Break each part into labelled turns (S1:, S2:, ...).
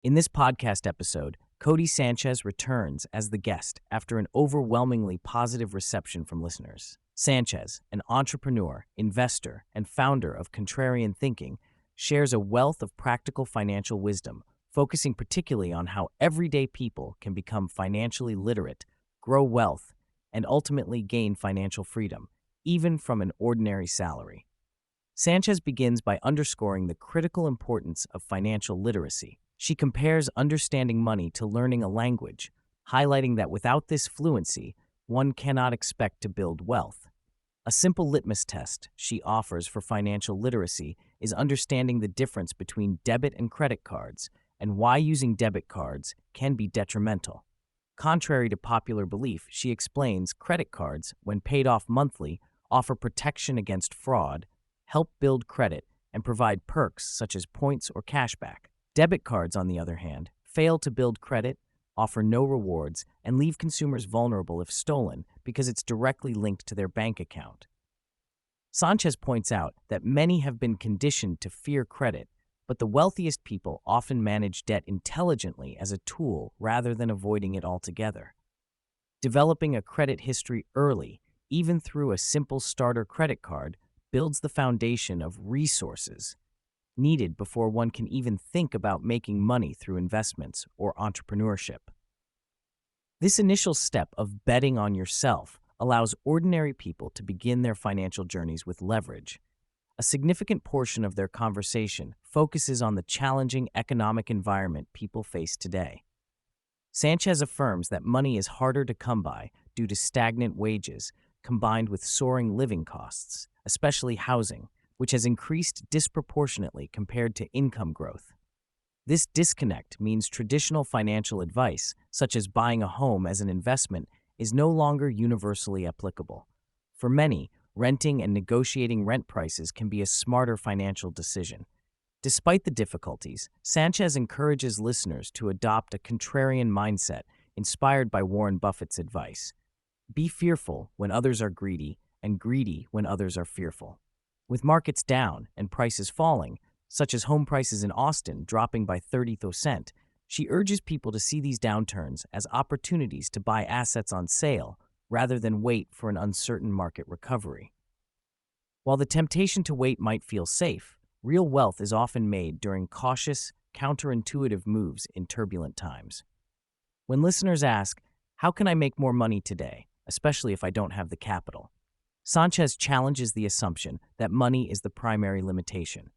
S1: In this podcast episode, Codie Sanchez returns as the guest after an overwhelmingly positive reception from listeners. Sanchez, an entrepreneur, investor, and founder of Contrarian Thinking, shares a wealth of practical financial wisdom, focusing particularly on how everyday people can become financially literate, grow wealth, and ultimately gain financial freedom, even from an ordinary salary. Sanchez begins by underscoring the critical importance of financial literacy. She compares understanding money to learning a language, highlighting that without this fluency, one cannot expect to build wealth. A simple litmus test she offers for financial literacy is understanding the difference between debit and credit cards and why using debit cards can be detrimental. Contrary to popular belief, she explains credit cards, when paid off monthly, offer protection against fraud, help build credit, and provide perks such as points or cashback. Debit cards, on the other hand, fail to build credit, offer no rewards, and leave consumers vulnerable if stolen because it's directly linked to their bank account. Sanchez points out that many have been conditioned to fear credit, but the wealthiest people often manage debt intelligently as a tool rather than avoiding it altogether. Developing a credit history early, even through a simple starter credit card, builds the foundation of resources needed before one can even think about making money through investments or entrepreneurship. This initial step of betting on yourself allows ordinary people to begin their financial journeys with leverage. A significant portion of their conversation focuses on the challenging economic environment people face today. Sanchez affirms that money is harder to come by due to stagnant wages combined with soaring living costs, especially housing, which has increased disproportionately compared to income growth. This disconnect means traditional financial advice, such as buying a home as an investment, is no longer universally applicable. For many, renting and negotiating rent prices can be a smarter financial decision. Despite the difficulties, Sanchez encourages listeners to adopt a contrarian mindset inspired by Warren Buffett's advice. Be fearful when others are greedy, and greedy when others are fearful. With markets down and prices falling, such as home prices in Austin dropping by 30%, she urges people to see these downturns as opportunities to buy assets on sale rather than wait for an uncertain market recovery. While the temptation to wait might feel safe, real wealth is often made during cautious, counterintuitive moves in turbulent times. When listeners ask, "How can I make more money today, especially if I don't have the capital?" Sanchez challenges the assumption that money is the primary limitation.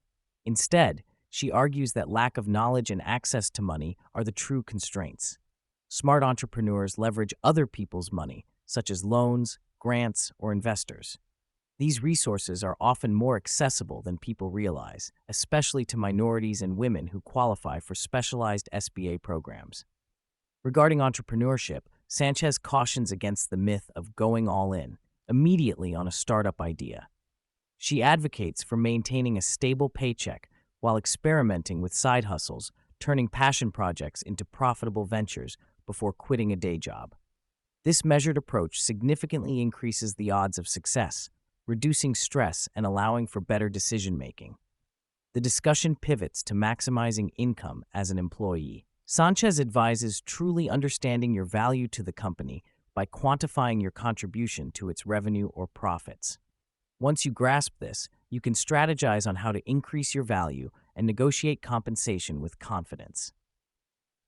S1: Instead, she argues that lack of knowledge and access to money are the true constraints. Smart entrepreneurs leverage other people's money, such as loans, grants, or investors. These resources are often more accessible than people realize, especially to minorities and women who qualify for specialized SBA programs. Regarding entrepreneurship, Sanchez cautions against the myth of going all in immediately on a startup idea. She advocates for maintaining a stable paycheck while experimenting with side hustles, turning passion projects into profitable ventures before quitting a day job. This measured approach significantly increases the odds of success, reducing stress and allowing for better decision-making. The discussion pivots to maximizing income as an employee. Sanchez advises truly understanding your value to the company by quantifying your contribution to its revenue or profits. Once you grasp this, you can strategize on how to increase your value and negotiate compensation with confidence.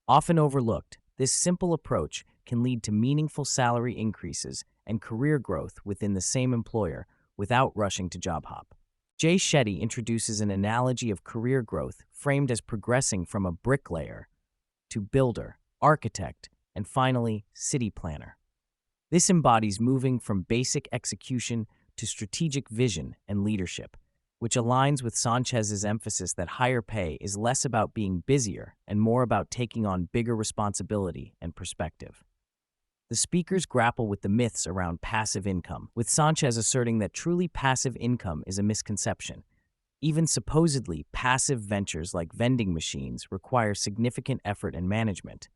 S1: Often overlooked, this simple approach can lead to meaningful salary increases and career growth within the same employer without rushing to job hop. Shetty introduces an analogy of career growth framed as progressing from a bricklayer to builder, architect, and finally, city planner. This embodies moving from basic execution to strategic vision and leadership, which aligns with Sanchez's emphasis that higher pay is less about being busier and more about taking on bigger responsibility and perspective. The speakers grapple with the myths around passive income, with Sanchez asserting that truly passive income is a misconception. Even supposedly passive ventures like vending machines require significant effort and management.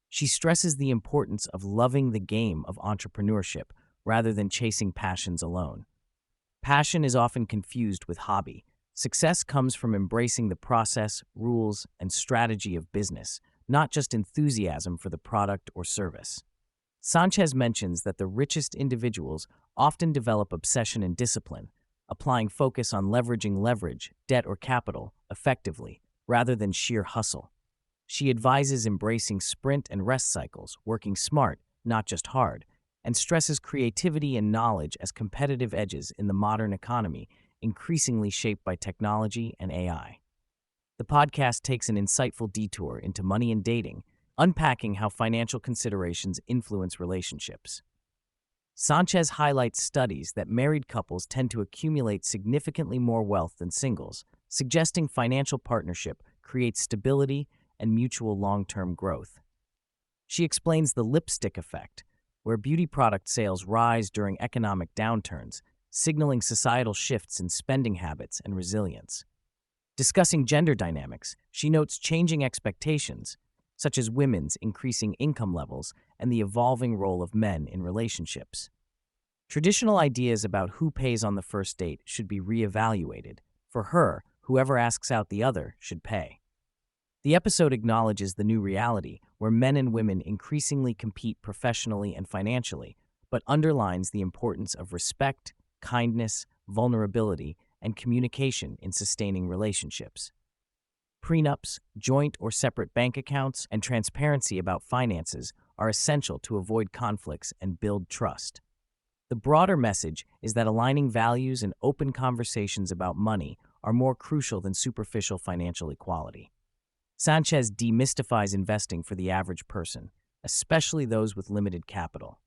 S1: She stresses the importance of loving the game of entrepreneurship rather than chasing passions alone. Passion is often confused with hobby. Success comes from embracing the process, rules, and strategy of business, not just enthusiasm for the product or service. Sanchez mentions that the richest individuals often develop obsession and discipline, applying focus on leveraging leverage, debt, or capital effectively, rather than sheer hustle. She advises embracing sprint and rest cycles, working smart, not just hard, and stresses creativity and knowledge as competitive edges in the modern economy, increasingly shaped by technology and AI. The podcast takes an insightful detour into money and dating, unpacking how financial considerations influence relationships. Sanchez highlights studies that married couples tend to accumulate significantly more wealth than singles, suggesting financial partnership creates stability and mutual long-term growth. She explains the lipstick effect, where beauty product sales rise during economic downturns, signaling societal shifts in spending habits and resilience. Discussing gender dynamics, she notes changing expectations, such as women's increasing income levels and the evolving role of men in relationships. Traditional ideas about who pays on the first date should be reevaluated. For her, whoever asks out the other should pay. The episode acknowledges the new reality where men and women increasingly compete professionally and financially, but underlines the importance of respect, kindness, vulnerability, and communication in sustaining relationships. Prenups, joint or separate bank accounts, and transparency about finances are essential to avoid conflicts and build trust. The broader message is that aligning values and open conversations about money are more crucial than superficial financial equality. Sanchez demystifies investing for the average person, especially those with limited capital.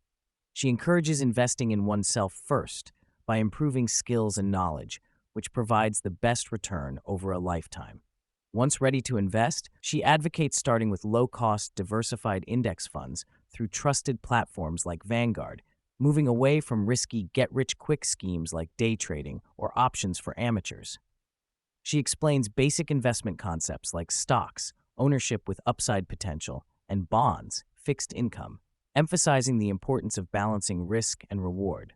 S1: She encourages investing in oneself first by improving skills and knowledge, which provides the best return over a lifetime. Once ready to invest, she advocates starting with low-cost, diversified index funds through trusted platforms like Vanguard, moving away from risky get-rich-quick schemes like day trading or options for amateurs. She explains basic investment concepts like stocks, ownership with upside potential, and bonds, fixed income, emphasizing the importance of balancing risk and reward.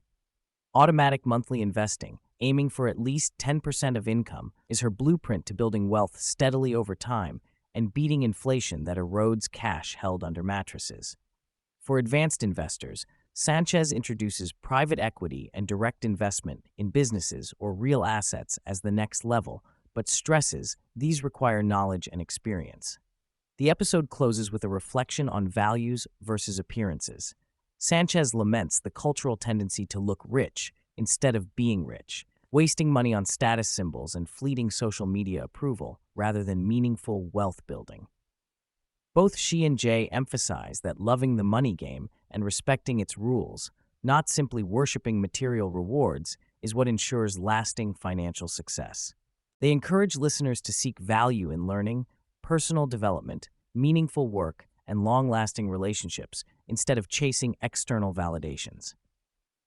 S1: Automatic monthly investing, aiming for at least 10% of income, is her blueprint to building wealth steadily over time and beating inflation that erodes cash held under mattresses. For advanced investors, Sanchez introduces private equity and direct investment in businesses or real assets as the next level, but stresses these require knowledge and experience. The episode closes with a reflection on values versus appearances. Sanchez laments the cultural tendency to look rich instead of being rich, wasting money on status symbols and fleeting social media approval rather than meaningful wealth building. Both she and Jay emphasize that loving the money game and respecting its rules, not simply worshiping material rewards, is what ensures lasting financial success. They encourage listeners to seek value in learning, personal development, meaningful work, and long-lasting relationships instead of chasing external validations.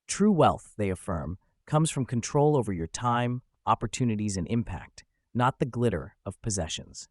S1: True wealth, they affirm, comes from control over your time, opportunities, and impact, not the glitter of possessions.